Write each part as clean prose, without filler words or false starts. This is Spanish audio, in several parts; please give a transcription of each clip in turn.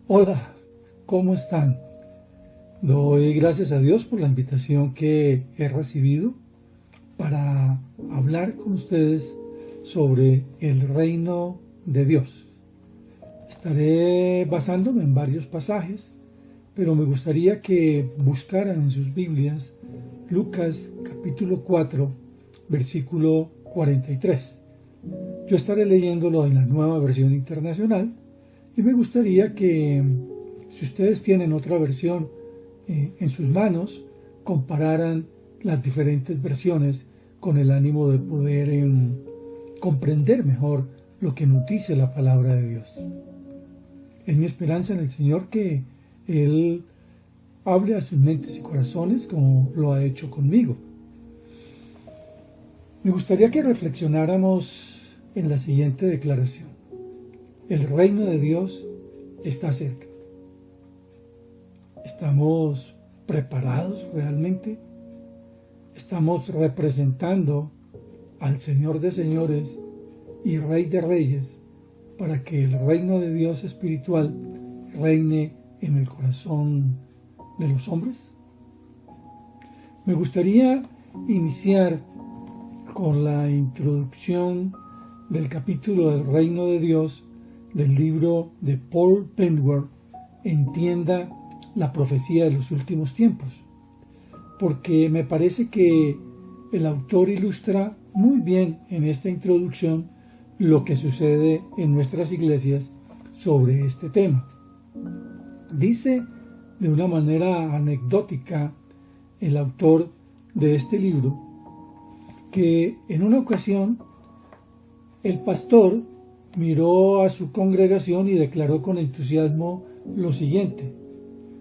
Hola, ¿cómo están? Doy gracias a Dios por la invitación que he recibido para hablar con ustedes sobre el reino de Dios. Estaré basándome en varios pasajes, pero me gustaría que buscaran en sus Biblias Lucas capítulo 4, versículo 43. Yo estaré leyéndolo en la Nueva Versión Internacional y me gustaría que, si ustedes tienen otra versión en sus manos, compararan las diferentes versiones con el ánimo de poder comprender mejor lo que nos dice la palabra de Dios. Es mi esperanza en el Señor que Él hable a sus mentes y corazones como lo ha hecho conmigo. Me gustaría que reflexionáramos en la siguiente declaración. El reino de Dios está cerca. ¿Estamos preparados realmente? ¿Estamos representando al Señor de señores y Rey de reyes para que el reino de Dios espiritual reine en el corazón de los hombres? Me gustaría iniciar con la introducción del capítulo del reino de Dios del libro de Paul Penworth, Entienda la profecía de los últimos tiempos, porque me parece que el autor ilustra muy bien en esta introducción lo que sucede en nuestras iglesias sobre este tema. Dice de una manera anecdótica el autor de este libro que en una ocasión el pastor miró a su congregación y declaró con entusiasmo lo siguiente: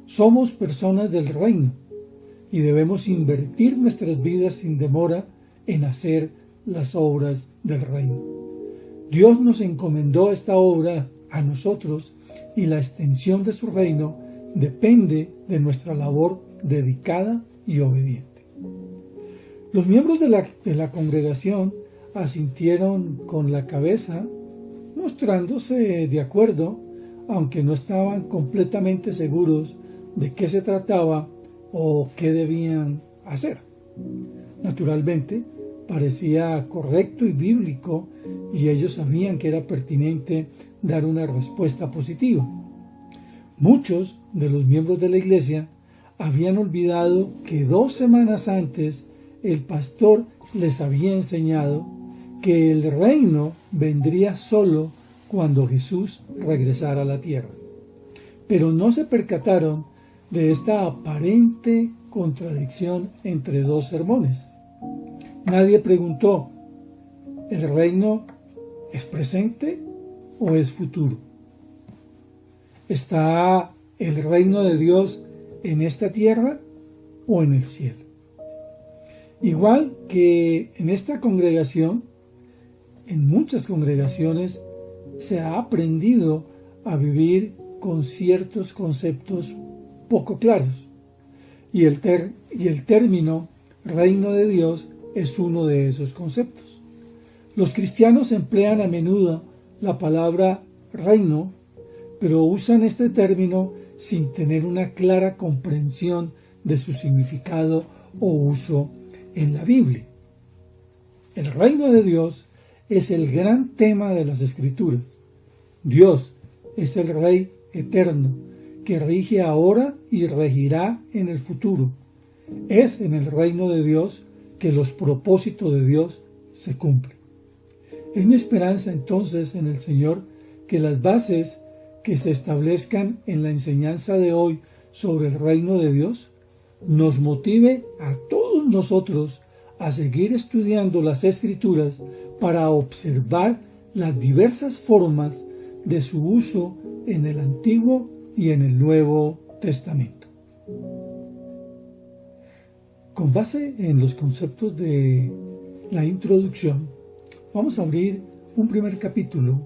somos personas del reino y debemos invertir nuestras vidas sin demora en hacer las obras del reino. Dios nos encomendó esta obra a nosotros y la extensión de su reino depende de nuestra labor dedicada y obediente. Los miembros de la congregación asintieron con la cabeza, mostrándose de acuerdo, aunque no estaban completamente seguros de qué se trataba o qué debían hacer. Naturalmente, parecía correcto y bíblico y ellos sabían que era pertinente dar una respuesta positiva. Muchos de los miembros de la iglesia habían olvidado que 2 semanas antes el pastor les había enseñado que el reino vendría solo cuando Jesús regresara a la tierra. Pero no se percataron de esta aparente contradicción entre 2 sermones. Nadie preguntó, ¿el reino es presente o es futuro? ¿Está el reino de Dios en esta tierra o en el cielo? Igual que en esta congregación, en muchas congregaciones se ha aprendido a vivir con ciertos conceptos poco claros, y el término reino de Dios es uno de esos conceptos. Los cristianos emplean a menudo la palabra reino, pero usan este término sin tener una clara comprensión de su significado o uso en la Biblia. El reino de Dios es el gran tema de las Escrituras. Dios es el Rey eterno que rige ahora y regirá en el futuro. Es en el reino de Dios que los propósitos de Dios se cumplen. Es mi esperanza entonces en el Señor que las bases que se establezcan en la enseñanza de hoy sobre el reino de Dios nos motive a todos nosotros a seguir estudiando las Escrituras para observar las diversas formas de su uso en el Antiguo y en el Nuevo Testamento. Con base en los conceptos de la introducción, vamos a abrir un primer capítulo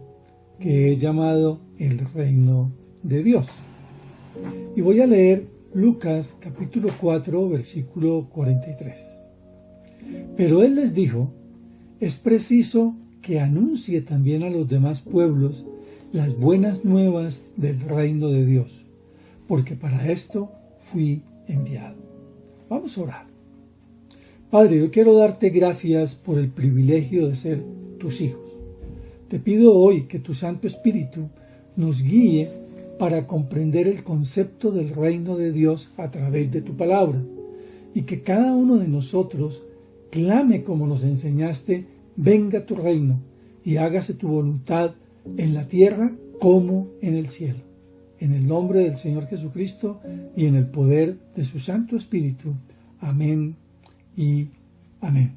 que he llamado El Reino de Dios. Y voy a leer Lucas capítulo 4, versículo 43. Pero él les dijo: es preciso que anuncie también a los demás pueblos las buenas nuevas del reino de Dios, porque para esto fui enviado. Vamos a orar. Padre, yo quiero darte gracias por el privilegio de ser tus hijos. Te pido hoy que tu Santo Espíritu nos guíe para comprender el concepto del reino de Dios a través de tu palabra, y que cada uno de nosotros clame como nos enseñaste: venga tu reino y hágase tu voluntad en la tierra como en el cielo. En el nombre del Señor Jesucristo y en el poder de su Santo Espíritu. Amén y amén.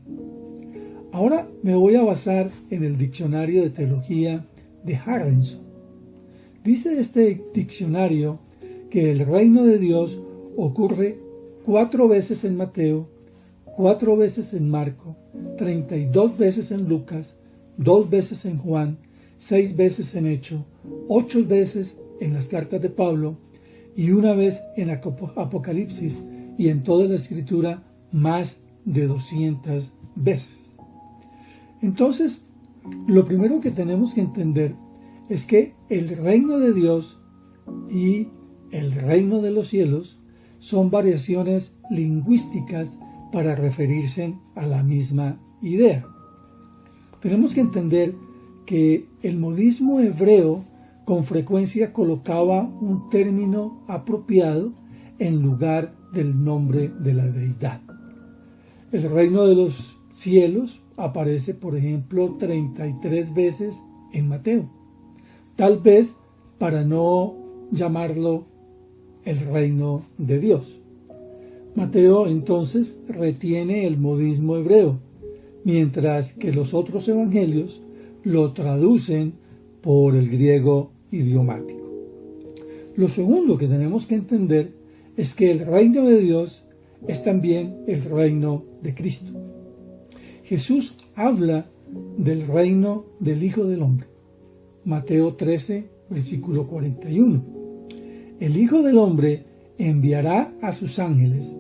Ahora me voy a basar en el diccionario de teología de Harrison. Dice este diccionario que el reino de Dios ocurre 4 veces en Mateo, 4 veces en Marco, 32 veces en Lucas, 2 veces en Juan, 6 veces en Hechos, 8 veces en las cartas de Pablo y 1 vez en Apocalipsis, y en toda la Escritura más de 200 veces. Entonces, lo primero que tenemos que entender es que el reino de Dios y el reino de los cielos son variaciones lingüísticas para referirse a la misma idea. Tenemos que entender que el modismo hebreo con frecuencia colocaba un término apropiado en lugar del nombre de la deidad. El reino de los cielos aparece, por ejemplo, 33 veces en Mateo, tal vez para no llamarlo el reino de Dios. Mateo entonces retiene el modismo hebreo, mientras que los otros evangelios lo traducen por el griego idiomático. Lo segundo que tenemos que entender es que el reino de Dios es también el reino de Cristo. Jesús habla del reino del Hijo del Hombre. Mateo 13, versículo 41. El Hijo del Hombre enviará a sus ángeles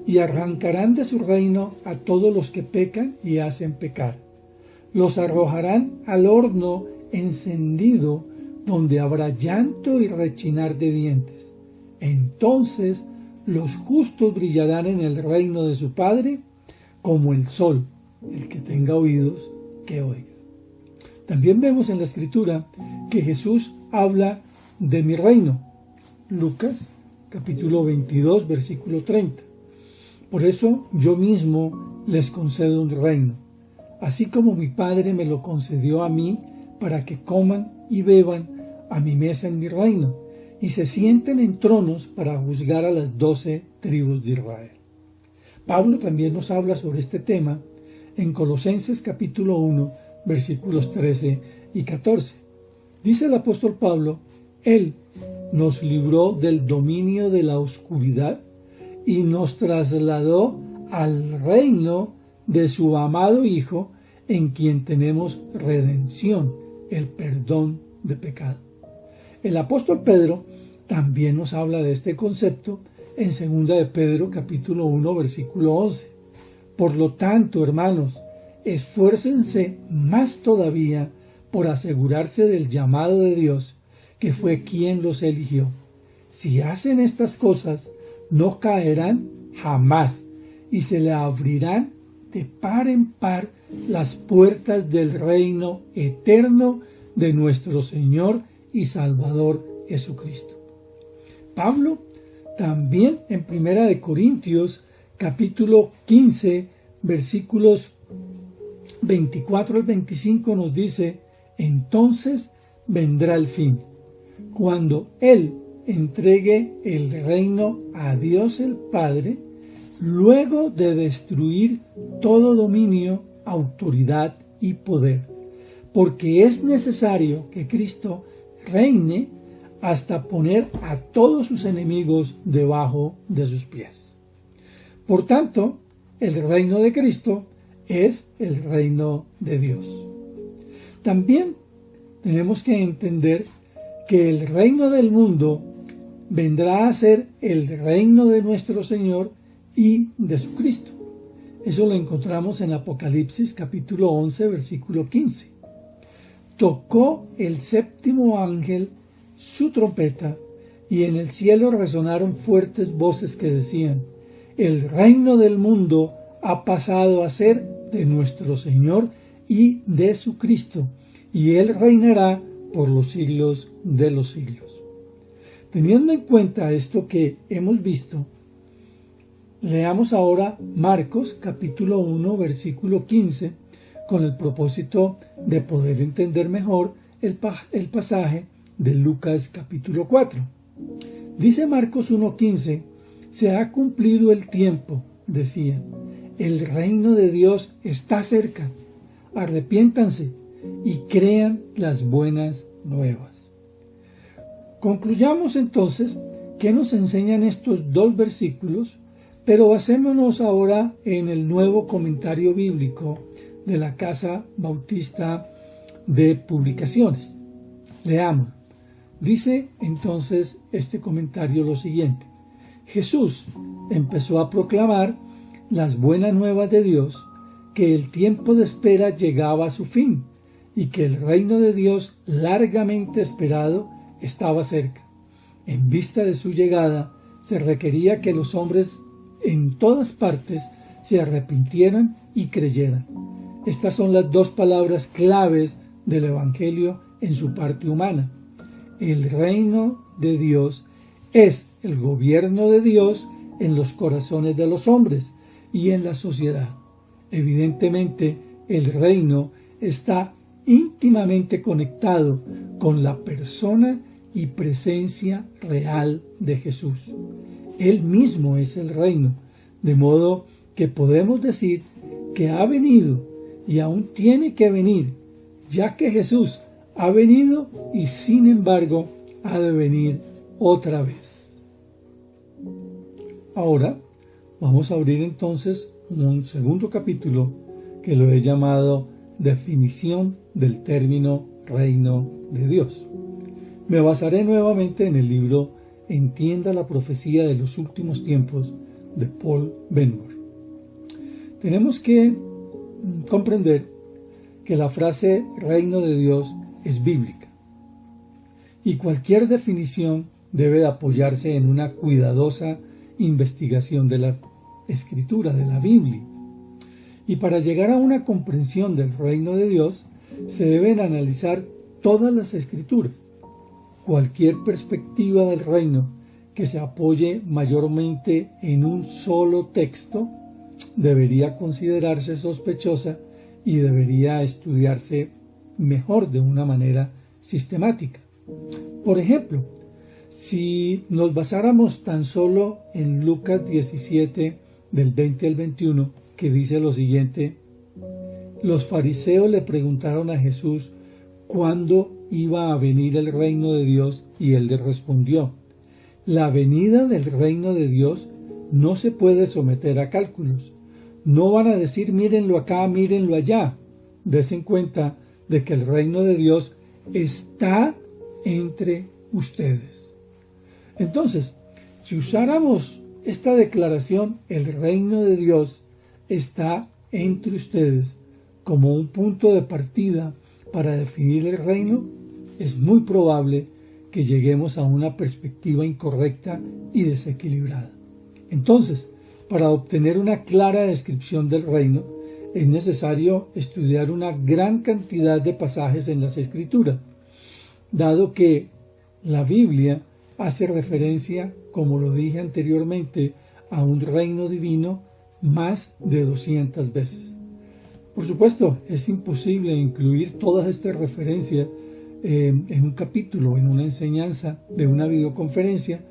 y arrancarán de su reino a todos los que pecan y hacen pecar. Los arrojarán al horno encendido, donde habrá llanto y rechinar de dientes. Entonces los justos brillarán en el reino de su Padre como el sol. El que tenga oídos, que oiga. También vemos en la Escritura que Jesús habla de mi reino. Lucas, capítulo 22, versículo 30. Por eso yo mismo les concedo un reino, así como mi Padre me lo concedió a mí, para que coman y beban a mi mesa en mi reino, y se sienten en tronos para juzgar a las 12 tribus de Israel. Pablo también nos habla sobre este tema en Colosenses capítulo 1, versículos 13 y 14. Dice el apóstol Pablo: Él nos libró del dominio de la oscuridad y nos trasladó al reino de su amado Hijo, en quien tenemos redención, el perdón de pecado. El apóstol Pedro también nos habla de este concepto en 2 de Pedro capítulo 1, versículo 11. Por lo tanto, hermanos, esfuércense más todavía por asegurarse del llamado de Dios, que fue quien los eligió. Si hacen estas cosas, no caerán jamás, y se le abrirán de par en par las puertas del reino eterno de nuestro Señor y Salvador Jesucristo. Pablo también en 1 Corintios capítulo 15, versículos 24 al 25 nos dice: entonces vendrá el fin, cuando Él entregue el reino a Dios el Padre, luego de destruir todo dominio, autoridad y poder, porque es necesario que Cristo reine hasta poner a todos sus enemigos debajo de sus pies. Por tanto, el reino de Cristo es el reino de Dios. También tenemos que entender que el reino del mundo vendrá a ser el reino de nuestro Señor y de su Cristo. Eso lo encontramos en Apocalipsis capítulo 11, versículo 15. tocó el séptimo ángel su trompeta, y en el cielo resonaron fuertes voces que decían: el reino del mundo ha pasado a ser de nuestro Señor y de su Cristo, y Él reinará por los siglos de los siglos. Teniendo en cuenta esto que hemos visto, leamos ahora Marcos capítulo 1 versículo 15 con el propósito de poder entender mejor el pasaje de Lucas capítulo 4. Dice Marcos 1:15: se ha cumplido el tiempo, decía, el reino de Dios está cerca, arrepiéntanse y crean las buenas nuevas. Concluyamos entonces qué nos enseñan estos dos versículos, pero basémonos ahora en el nuevo comentario bíblico de la Casa Bautista de Publicaciones. Leamos. Dice entonces este comentario lo siguiente: Jesús empezó a proclamar las buenas nuevas de Dios, que el tiempo de espera llegaba a su fin y que el reino de Dios largamente esperado estaba cerca. En vista de su llegada, se requería que los hombres en todas partes se arrepintieran y creyeran. Estas son las dos palabras claves del Evangelio en su parte humana. El reino de Dios es el gobierno de Dios en los corazones de los hombres y en la sociedad. Evidentemente, el reino está íntimamente conectado con la persona y presencia real de Jesús. Él mismo es el reino, de modo que podemos decir que ha venido y aún tiene que venir, ya que Jesús ha venido y sin embargo ha de venir otra vez. Ahora vamos a abrir entonces un segundo capítulo que lo he llamado Definición del término Reino de Dios. Me basaré nuevamente en el libro Entienda la profecía de los últimos tiempos de Paul Ben-Hur. Tenemos que comprender que la frase Reino de Dios es bíblica y cualquier definición debe apoyarse en una cuidadosa investigación de la Escritura, de la Biblia. Y para llegar a una comprensión del reino de Dios, se deben analizar todas las Escrituras. Cualquier perspectiva del reino que se apoye mayormente en un solo texto debería considerarse sospechosa y debería estudiarse mejor de una manera sistemática. Por ejemplo, si nos basáramos tan solo en Lucas 17, del 20 al 21, que dice lo siguiente: los fariseos le preguntaron a Jesús cuándo iba a venir el reino de Dios, y él les respondió: la venida del reino de Dios no se puede someter a cálculos. No van a decir mírenlo acá, mírenlo allá. Desen cuenta de que el reino de Dios está entre ustedes. Entonces, si usáramos esta declaración, el reino de Dios está entre ustedes, como un punto de partida para definir el reino, es muy probable que lleguemos a una perspectiva incorrecta y desequilibrada. Entonces, para obtener una clara descripción del reino, es necesario estudiar una gran cantidad de pasajes en las Escrituras, dado que la Biblia hace referencia, como lo dije anteriormente, a un reino divino más de 200 veces. Por supuesto, es imposible incluir todas estas referencias en un capítulo, en una enseñanza de una videoconferencia,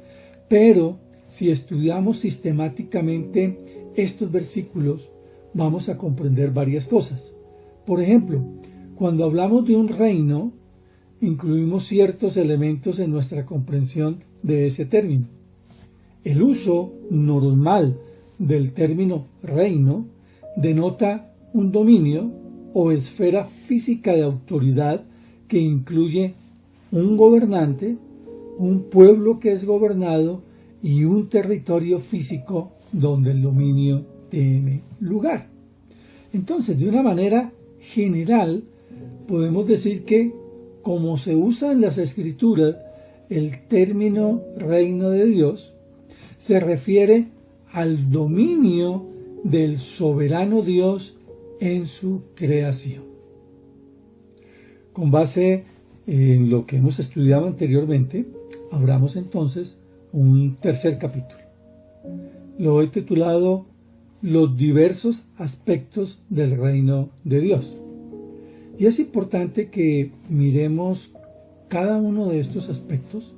pero si estudiamos sistemáticamente estos versículos, vamos a comprender varias cosas. Por ejemplo, cuando hablamos de un reino, incluimos ciertos elementos en nuestra comprensión de ese término. El uso normal del término reino denota un dominio o esfera física de autoridad que incluye un gobernante, un pueblo que es gobernado y un territorio físico donde el dominio tiene lugar. Entonces, de una manera general, podemos decir que, como se usa en las Escrituras, el término reino de Dios se refiere al dominio del soberano Dios en su creación. Con base en lo que hemos estudiado anteriormente, abramos entonces un tercer capítulo. Lo he titulado Los diversos aspectos del reino de Dios. Y es importante que miremos cada uno de estos aspectos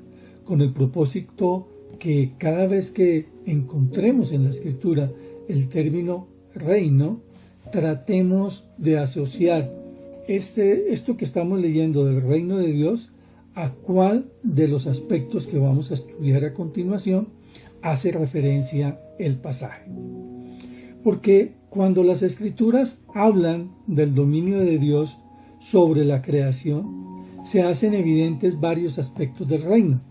con el propósito que cada vez que encontremos en la Escritura el término reino, tratemos de asociar esto que estamos leyendo del reino de Dios a cuál de los aspectos que vamos a estudiar a continuación hace referencia el pasaje. Porque cuando las Escrituras hablan del dominio de Dios sobre la creación, se hacen evidentes varios aspectos del reino.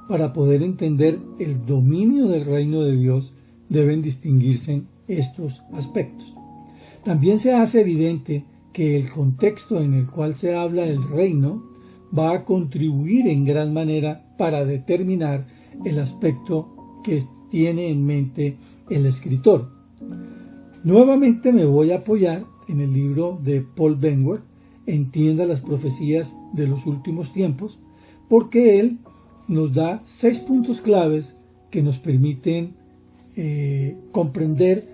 Para poder entender el dominio del reino de Dios, deben distinguirse estos aspectos. También se hace evidente que el contexto en el cual se habla del reino va a contribuir en gran manera para determinar el aspecto que tiene en mente el escritor. Nuevamente me voy a apoyar en el libro de Paul Benward, Entienda las profecías de los últimos tiempos, porque él nos da 6 puntos claves que nos permiten comprender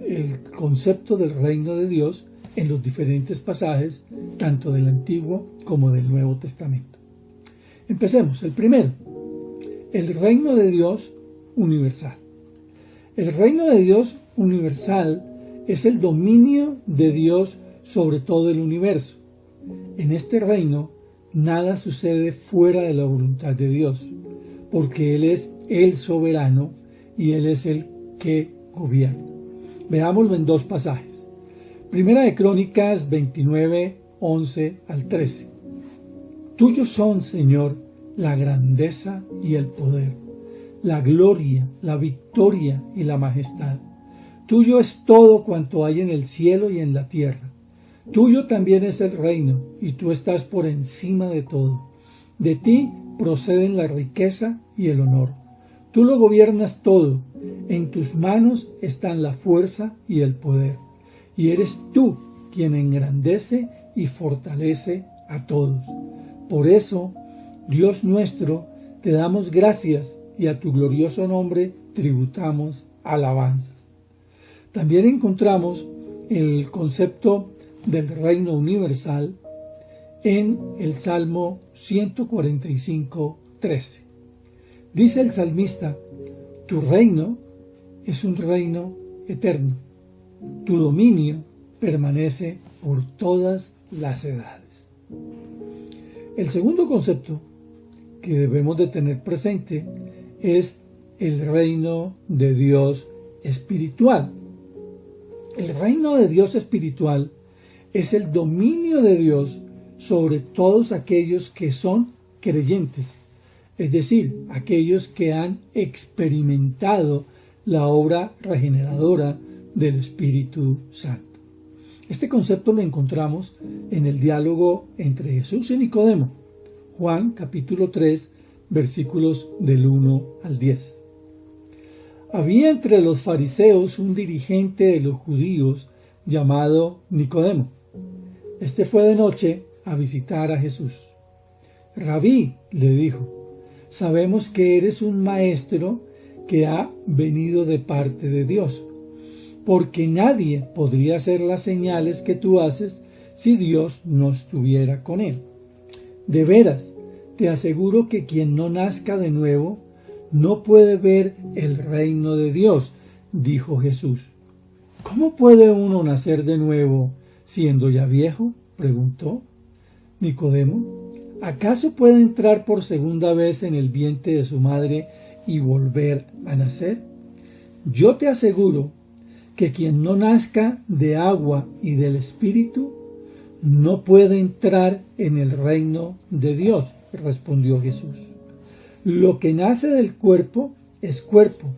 el concepto del reino de Dios en los diferentes pasajes, tanto del Antiguo como del Nuevo Testamento. Empecemos. El primero, el reino de Dios universal. El reino de Dios universal es el dominio de Dios sobre todo el universo. En este reino, nada sucede fuera de la voluntad de Dios, porque Él es el soberano y Él es el que gobierna. Veámoslo en 2 pasajes. Primera de Crónicas 29, 11 al 13. Tuyos son, Señor, la grandeza y el poder, la gloria, la victoria y la majestad. Tuyo es todo cuanto hay en el cielo y en la tierra. Tuyo también es el reino, y tú estás por encima de todo. De ti proceden la riqueza y el honor. Tú lo gobiernas todo. En tus manos están la fuerza y el poder. Y eres tú quien engrandece y fortalece a todos. Por eso, Dios nuestro, te damos gracias y a tu glorioso nombre tributamos alabanzas. También encontramos el concepto del reino universal en el Salmo 145, 13. Dice el salmista: tu reino es un reino eterno, tu dominio permanece por todas las edades. El segundo concepto que debemos de tener presente es el reino de Dios espiritual. El reino de Dios espiritual es el dominio de Dios sobre todos aquellos que son creyentes, es decir, aquellos que han experimentado la obra regeneradora del Espíritu Santo. Este concepto lo encontramos en el diálogo entre Jesús y Nicodemo, Juan capítulo 3, versículos del 1 al 10. Había entre los fariseos un dirigente de los judíos llamado Nicodemo. Este fue de noche a visitar a Jesús. Rabí, le dijo, sabemos que eres un maestro que ha venido de parte de Dios, porque nadie podría hacer las señales que tú haces si Dios no estuviera con él. De veras, te aseguro que quien no nazca de nuevo no puede ver el reino de Dios, dijo Jesús. ¿Cómo puede uno nacer de nuevo siendo ya viejo?, preguntó. Nicodemo, ¿acaso puede entrar por segunda vez en el vientre de su madre y volver a nacer? Yo te aseguro que quien no nazca de agua y del Espíritu no puede entrar en el reino de Dios, respondió Jesús. Lo que nace del cuerpo es cuerpo,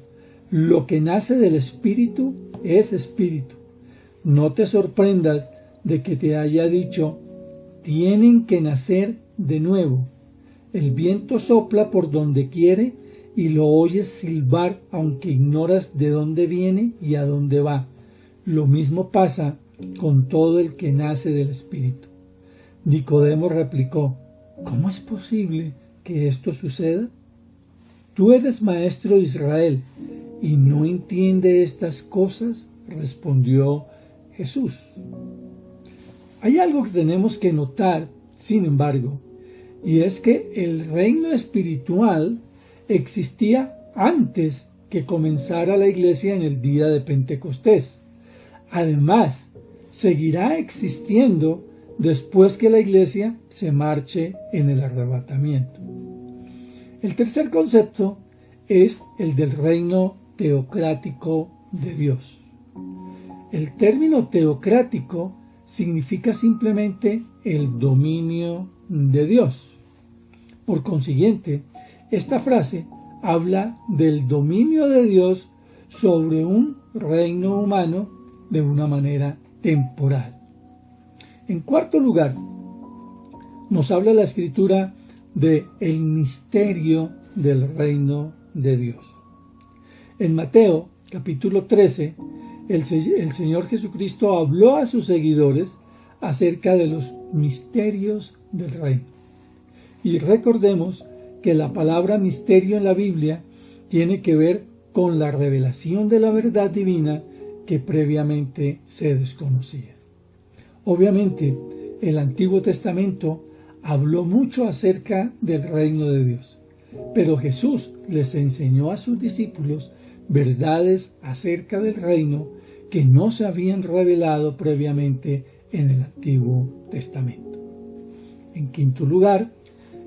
lo que nace del Espíritu es espíritu. No te sorprendas de que te haya dicho, tienen que nacer de nuevo. El viento sopla por donde quiere y lo oyes silbar aunque ignoras de dónde viene y a dónde va. Lo mismo pasa con todo el que nace del Espíritu. Nicodemo replicó: ¿cómo es posible que esto suceda? Tú eres maestro de Israel y no entiendes estas cosas, respondió Jesús. Hay algo que tenemos que notar, sin embargo, y es que el reino espiritual existía antes que comenzara la iglesia en el día de Pentecostés. Además, seguirá existiendo después que la iglesia se marche en el arrebatamiento. El tercer concepto es el del reino teocrático de Dios. El término teocrático significa simplemente el dominio de Dios. Por consiguiente, esta frase habla del dominio de Dios sobre un reino humano de una manera temporal. En cuarto lugar, nos habla la Escritura de el misterio del reino de Dios. En Mateo capítulo 13, el Señor Jesucristo habló a sus seguidores acerca de los misterios del reino. Y recordemos que la palabra misterio en la Biblia tiene que ver con la revelación de la verdad divina que previamente se desconocía. Obviamente, el Antiguo Testamento habló mucho acerca del reino de Dios, pero Jesús les enseñó a sus discípulos verdades acerca del reino que no se habían revelado previamente en el Antiguo Testamento. En quinto lugar,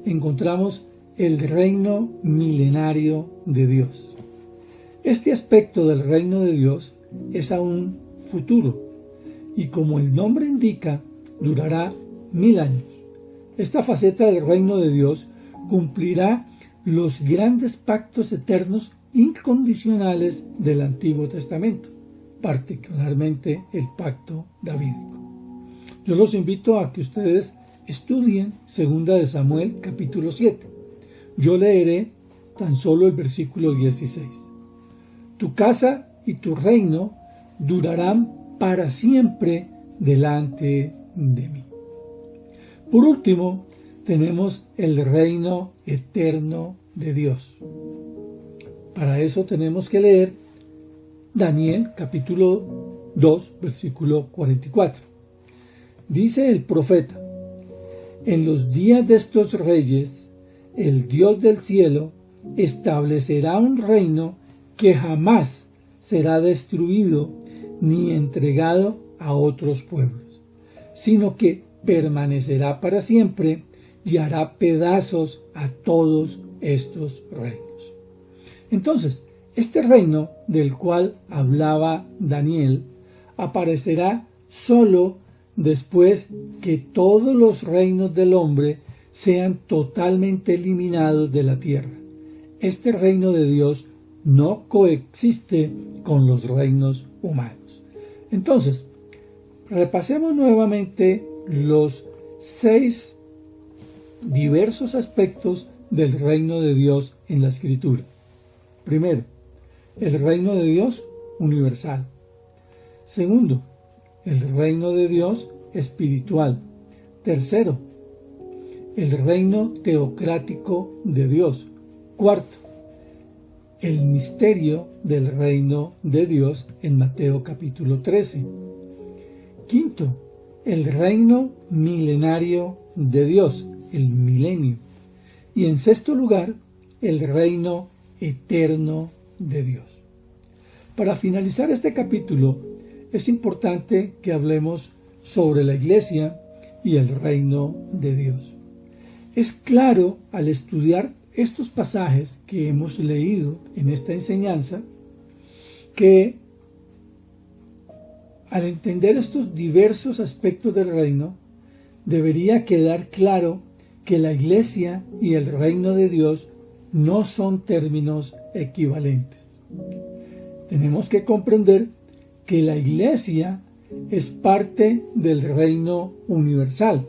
encontramos el reino milenario de Dios. Este aspecto del reino de Dios es aún futuro y, como el nombre indica, durará 1000 años. Esta faceta del reino de Dios cumplirá los grandes pactos eternos incondicionales del Antiguo Testamento, particularmente el pacto davídico. Yo los invito a que ustedes estudien 2 de Samuel capítulo 7. Yo leeré tan solo el versículo 16. Tu casa y tu reino durarán para siempre delante de mí. Por último, tenemos el reino eterno de Dios. Para eso tenemos que leer Daniel capítulo 2, versículo 44. Dice el profeta: en los días de estos reyes, el Dios del cielo establecerá un reino que jamás será destruido ni entregado a otros pueblos, sino que permanecerá para siempre y hará pedazos a todos estos reinos. Entonces, este reino del cual hablaba Daniel aparecerá solo después que todos los reinos del hombre sean totalmente eliminados de la tierra. Este reino de Dios no coexiste con los reinos humanos. Entonces, repasemos nuevamente los 6 diversos aspectos del reino de Dios en la Escritura. Primero, el reino de Dios universal. Segundo, el reino de Dios espiritual. Tercero, el reino teocrático de Dios. Cuarto, el misterio del reino de Dios en Mateo capítulo 13. Quinto, el reino milenario de Dios, el milenio. Y en sexto lugar, el reino eterno de Dios. Para finalizar este capítulo, es importante que hablemos sobre la Iglesia y el reino de Dios. Es claro al estudiar estos pasajes que hemos leído en esta enseñanza que al entender estos diversos aspectos del reino, debería quedar claro que la Iglesia y el reino de Dios no son términos equivalentes. Tenemos que comprender que la Iglesia es parte del reino universal,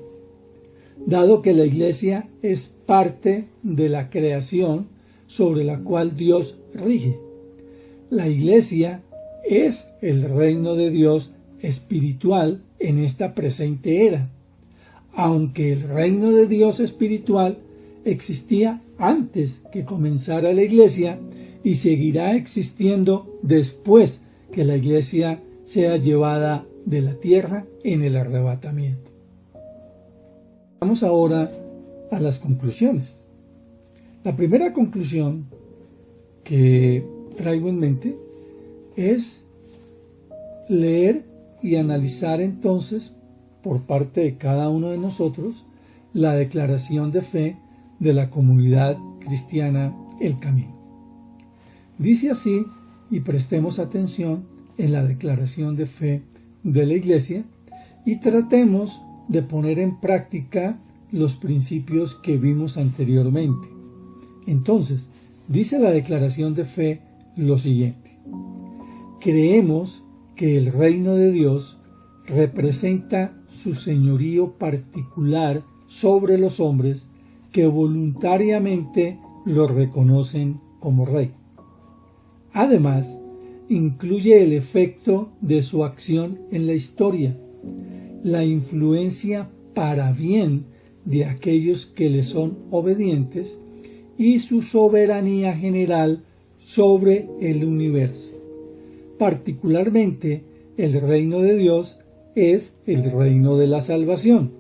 dado que la Iglesia es parte de la creación sobre la cual Dios rige. La Iglesia es el reino de Dios espiritual en esta presente era, aunque el reino de Dios espiritual existía antes que comenzara la Iglesia y seguirá existiendo después que la Iglesia sea llevada de la tierra en el arrebatamiento. Vamos ahora a las conclusiones. La primera conclusión que traigo en mente es leer y analizar entonces por parte de cada uno de nosotros la declaración de fe de la comunidad cristiana El Camino. Dice así, y prestemos atención en la declaración de fe de la Iglesia y tratemos de poner en práctica los principios que vimos anteriormente. Entonces, dice la declaración de fe lo siguiente: creemos que el reino de Dios representa su señorío particular sobre los hombres que voluntariamente lo reconocen como rey. Además, incluye el efecto de su acción en la historia, la influencia para bien de aquellos que le son obedientes y su soberanía general sobre el universo. Particularmente, el reino de Dios es el reino de la salvación,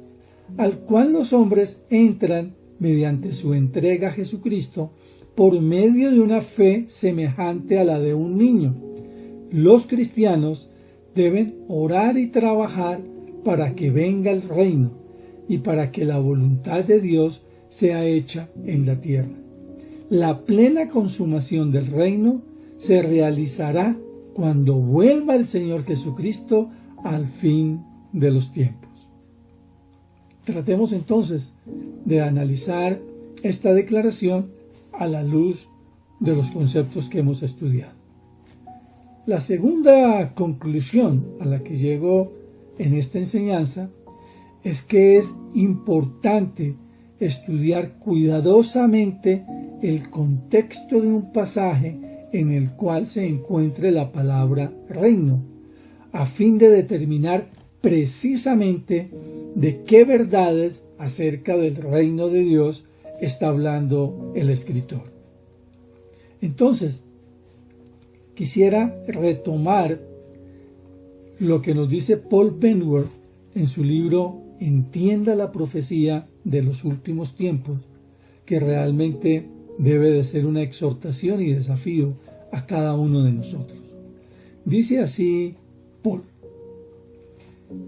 al cual los hombres entran mediante su entrega a Jesucristo por medio de una fe semejante a la de un niño. Los cristianos deben orar y trabajar para que venga el reino y para que la voluntad de Dios sea hecha en la tierra. La plena consumación del reino se realizará cuando vuelva el Señor Jesucristo al fin de los tiempos. Tratemos entonces de analizar esta declaración a la luz de los conceptos que hemos estudiado. La segunda conclusión a la que llego en esta enseñanza es que es importante estudiar cuidadosamente el contexto de un pasaje en el cual se encuentre la palabra reino, a fin de determinar precisamente de qué verdades acerca del reino de Dios está hablando el escritor. Entonces, quisiera retomar lo que nos dice Paul Benward en su libro Entienda la profecía de los últimos tiempos, que realmente debe de ser una exhortación y desafío a cada uno de nosotros. Dice así Paul: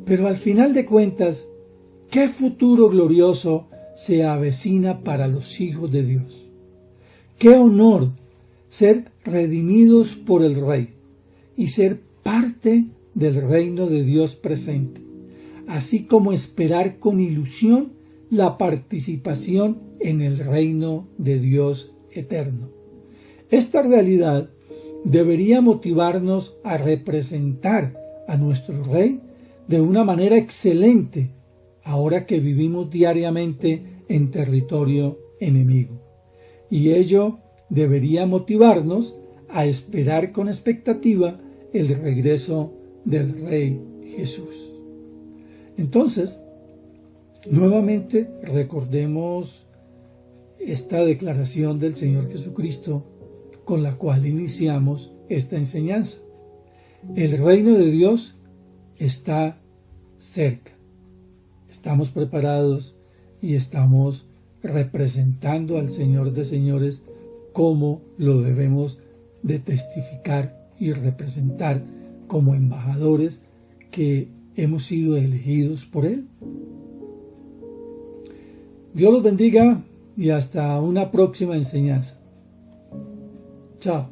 pero al final de cuentas, ¿qué futuro glorioso se avecina para los hijos de Dios? ¡Qué honor ser redimidos por el Rey y ser parte del reino de Dios presente, así como esperar con ilusión la participación en el reino de Dios eterno! Esta realidad debería motivarnos a representar a nuestro Rey de una manera excelente ahora que vivimos diariamente en territorio enemigo. Y ello debería motivarnos a esperar con expectativa el regreso del Rey Jesús. Entonces, nuevamente recordemos esta declaración del Señor Jesucristo con la cual iniciamos esta enseñanza. El reino de Dios está cerca. Estamos preparados y estamos representando al Señor de señores como lo debemos de testificar y representar como embajadores que hemos sido elegidos por Él. Dios los bendiga y hasta una próxima enseñanza. Chao.